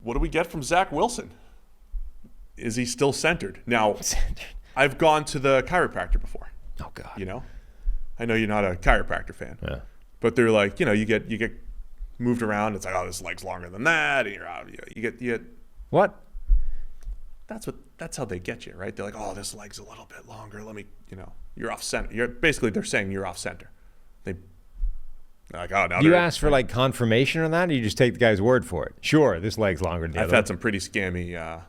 what do we get from Zach Wilson? Is he still centered? Now, I've gone to the chiropractor before. Oh, God. You know? I know you're not a chiropractor fan. Yeah. But they're like, you get moved around. It's like, oh, this leg's longer than that. And you're out. You get What? That's how they get you, right? They're like, oh, this leg's a little bit longer. Let me, you're off center. Basically, they're saying you're off center. They're like, oh, now you ask for like confirmation on that, or you just take the guy's word for it? Sure, this leg's longer than the I've other. had some pretty scammy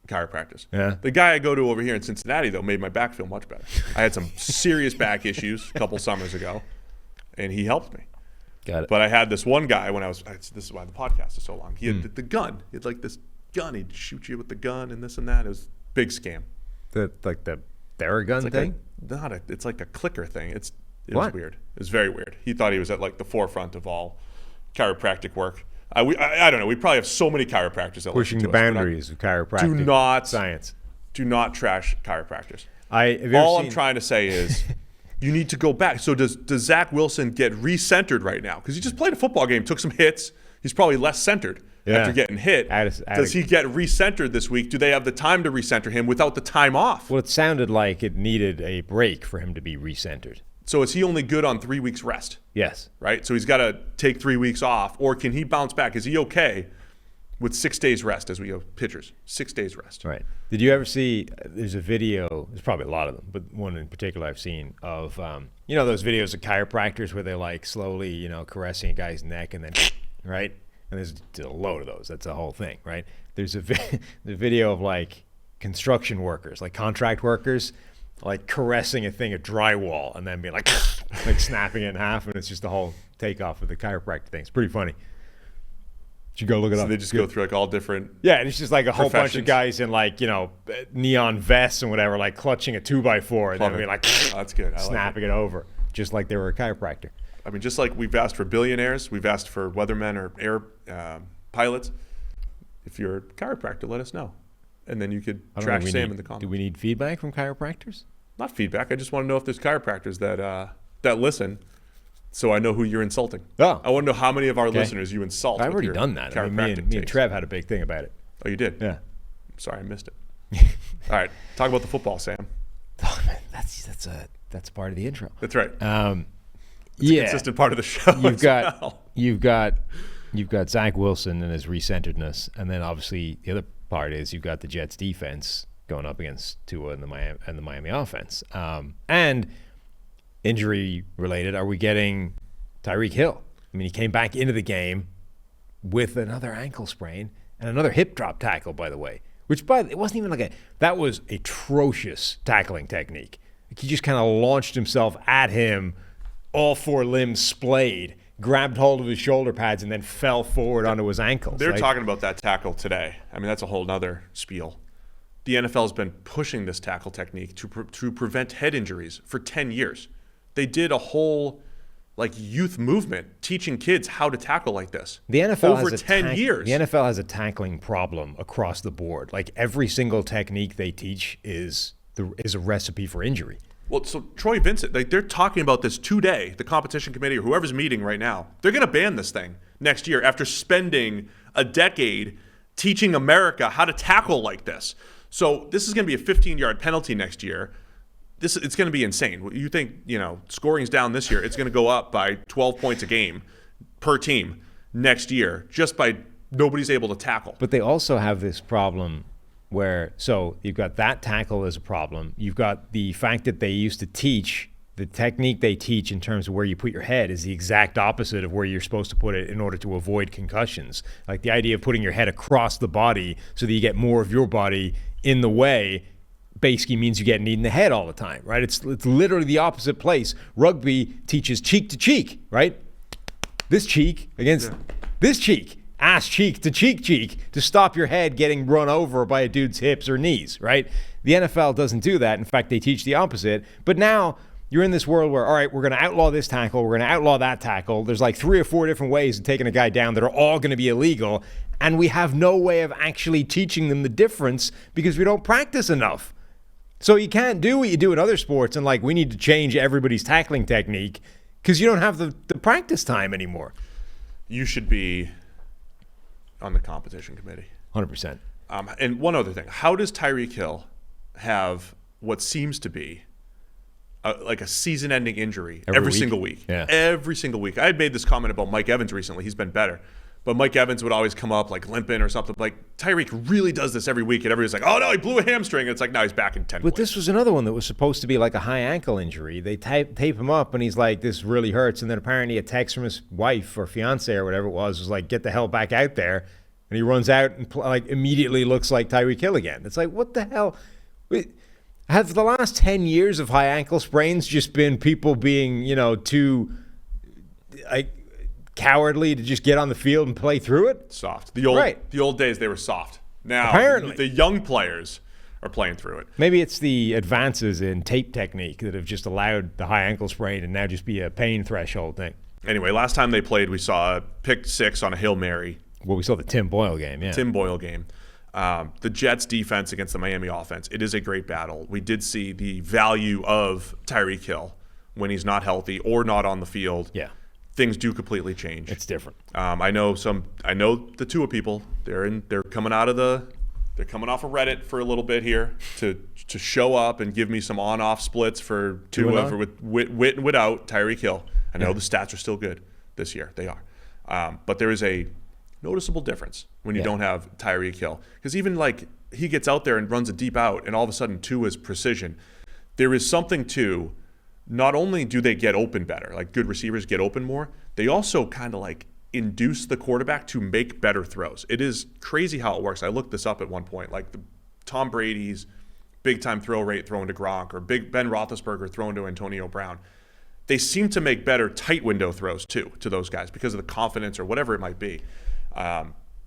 chiropractors. Yeah. The guy I go to over here in Cincinnati, though, made my back feel much better. I had some serious back issues a couple summers ago, and he helped me. Got it. But I had this one guy this is why the podcast is so long. He had the gun. He had like this gun. He'd shoot you with the gun and this and that. It was a big scam. The Theragun thing? It's like a clicker thing. It was What? weird. It was very weird. He thought he was at like the forefront of all chiropractic work. I don't know. We probably have so many chiropractors that Pushing the listen to us, boundaries of chiropractic science. Do not trash chiropractors. I'm trying to say is you need to go back. So does Zach Wilson get recentered right now? Because he just played a football game, took some hits. He's probably less centered after getting hit. Does he get recentered this week? Do they have the time to recenter him without the time off? Well, it sounded like it needed a break for him to be recentered. So is he only good on 3 weeks rest? Yes. Right? So he's got to take 3 weeks off, or can he bounce back? Is he okay with 6 days rest as we go pitchers? 6 days rest. Right. Did you ever see, there's a video, there's probably a lot of them, but one in particular I've seen of, those videos of chiropractors where they're like slowly, caressing a guy's neck and then, right? And there's a load of those. That's the whole thing, right? There's the video of like construction workers, like contract workers, like caressing a thing of drywall and then being like snapping it in half, and it's just the whole takeoff of the chiropractic thing. It's pretty funny. You go look it up. So they just go through like all different. Yeah, and it's just like a whole bunch of guys in like neon vests and whatever, like clutching a 2x4 and then being like that's good. Snapping it over, just like they were a chiropractor. I mean, just like we've asked for billionaires, we've asked for weathermen or air pilots. If you're a chiropractor, let us know. And then you could trash Sam in the comments. Do we need feedback from chiropractors? Not feedback. I just want to know if there's chiropractors that listen, so I know who you're insulting. Oh. I want to know how many of our listeners you insult. I've already done that. I mean, me and Trev had a big thing about it. Oh, you did? Yeah. Sorry, I missed it. All right, talk about the football, Sam. Oh, man, that's part of the intro. That's right. It's a consistent part of the show. You've got Zach Wilson and his recenteredness, and then obviously the other part is you've got the Jets defense going up against Tua and the Miami offense. And injury related, are we getting Tyreek Hill? I mean, he came back into the game with another ankle sprain and another hip drop tackle, by the way, which it wasn't even that was atrocious tackling technique. Like he just kind of launched himself at him, all four limbs splayed, grabbed hold of his shoulder pads, and then fell forward onto his ankles. They're talking about that tackle today. I mean, that's a whole nother spiel. The NFL has been pushing this tackle technique to prevent head injuries for 10 years. They did a whole youth movement teaching kids how to tackle like this. The NFL over 10 years. The NFL has a tackling problem across the board. Like every single technique they teach is a recipe for injury. Well, so Troy Vincent, they're talking about this today, the competition committee or whoever's meeting right now. They're going to ban this thing next year after spending a decade teaching America how to tackle like this. So this is going to be a 15-yard penalty next year. It's going to be insane. You think, scoring's down this year. It's going to go up by 12 points a game per team next year just by nobody's able to tackle. But they also have this problem where, so you've got that tackle as a problem. You've got the fact that they used to teach, the technique they teach in terms of where you put your head is the exact opposite of where you're supposed to put it in order to avoid concussions. Like the idea of putting your head across the body so that you get more of your body in the way basically means you get kneed in the head all the time, right? It's literally the opposite place. Rugby teaches cheek to cheek, right? This cheek against this cheek. Ass cheek to cheek to stop your head getting run over by a dude's hips or knees, right? The NFL doesn't do that. In fact, they teach the opposite. But now you're in this world where, all right, we're going to outlaw this tackle. We're going to outlaw that tackle. There's like 3 or 4 different ways of taking a guy down that are all going to be illegal. And we have no way of actually teaching them the difference because we don't practice enough. So you can't do what you do in other sports and we need to change everybody's tackling technique because you don't have the practice time anymore. You should be on the competition committee. 100%. And one other thing, how does Tyreek Hill have what seems to be like a season-ending injury every single week? Yeah. Every single week. I had made this comment about Mike Evans recently. He's been better. But Mike Evans would always come up like limping or something. Like Tyreek really does this every week, and everybody's like, "Oh no, he blew a hamstring." And it's like, no, he's back in 10 But points. this was another one that was supposed to be like a high ankle injury. They tape him up, and he's like, "This really hurts." And then apparently a text from his wife or fiance or whatever it was like, "Get the hell back out there!" And he runs out and like immediately looks like Tyreek Hill again. It's like, what the hell? Have the last 10 years of high ankle sprains just been people being, too like cowardly to just get on the field and play through it? Soft. The old days they were soft. Now Apparently. the young players are playing through it. Maybe it's the advances in tape technique that have just allowed the high ankle sprain and now just be a pain threshold thing. Anyway, last time they played, we saw a pick 6 on a Hail Mary. Well, we saw the Tim Boyle game, yeah. Tim Boyle game. The Jets defense against the Miami offense. It is a great battle. We did see the value of Tyreek Hill when he's not healthy or not on the field. Yeah. Things do completely change. It's different. I know the Tua people. They're coming off of Reddit for a little bit here to show up and give me some on-off splits for Tua with and without Tyreek Hill. I know the stats are still good this year. They are, but there is a noticeable difference when you don't have Tyreek Hill, because even like he gets out there and runs a deep out, and all of a sudden Tua's precision. There is something to. Not only do they get open better, like good receivers get open more, they also kind of like induce the quarterback to make better throws. It is crazy how it works. I looked this up at one point, like Tom Brady's big-time throw rate throwing to Gronk, or Ben Roethlisberger throwing to Antonio Brown. They seem to make better tight window throws too to those guys because of the confidence or whatever it might be.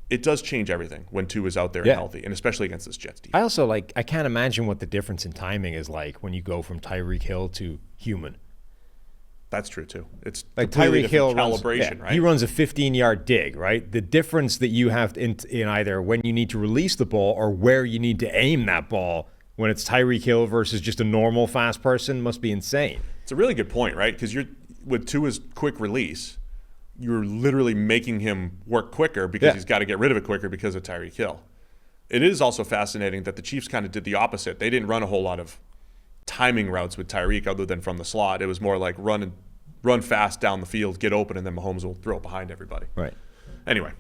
It does change everything when Tua is out there and healthy, and especially against this Jets defense. I also I can't imagine what the difference in timing is like when you go from Tyreek Hill to human. That's true too. It's like Tyreek Hill calibration, right? He runs a 15-yard dig, right? The difference that you have in either when you need to release the ball or where you need to aim that ball when it's Tyreek Hill versus just a normal fast person must be insane. It's a really good point, right? Because with Tua's quick release, you're literally making him work quicker because he's got to get rid of it quicker because of Tyreek Hill. It is also fascinating that the Chiefs kind of did the opposite. They didn't run a whole lot of timing routes with Tyreek other than from the slot. It was more like run fast down the field, get open, and then Mahomes will throw it behind everybody. Right. Anyway,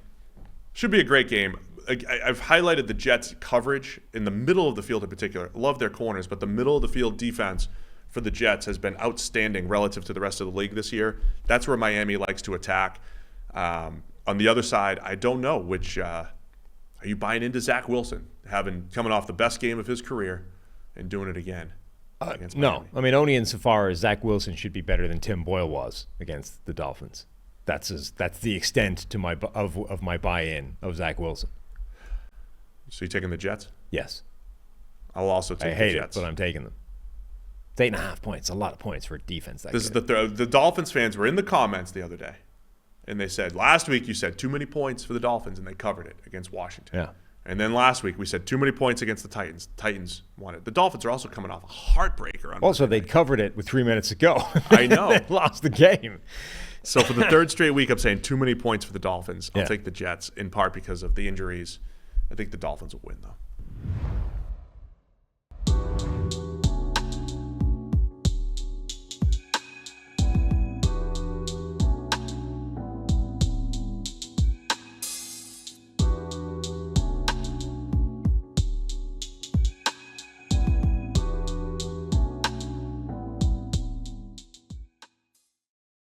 should be a great game. I've highlighted the Jets' coverage in the middle of the field in particular. Love their corners, but the middle of the field defense for the Jets has been outstanding relative to the rest of the league this year. That's where Miami likes to attack. On the other side, I don't know which. Are you buying into Zach Wilson coming off the best game of his career and doing it again? No, I mean only insofar as Zach Wilson should be better than Tim Boyle was against the Dolphins. That's the extent to my buy-in of Zach Wilson. So you taking the Jets? Yes. I'll also take the Jets. I hate it, but I'm taking them. It's 8.5 points. A lot of points for a defense. This is the Dolphins fans were in the comments the other day, and they said last week you said too many points for the Dolphins, and they covered it against Washington. Yeah. And then last week we said too many points against the Titans. Titans won it. The Dolphins are also coming off a heartbreaker. Also, they covered it with 3 minutes to go. I know. They lost the game. So for the third straight week, I'm saying too many points for the Dolphins. I'll Yeah. take the Jets, in part because of the injuries. I think the Dolphins will win, though.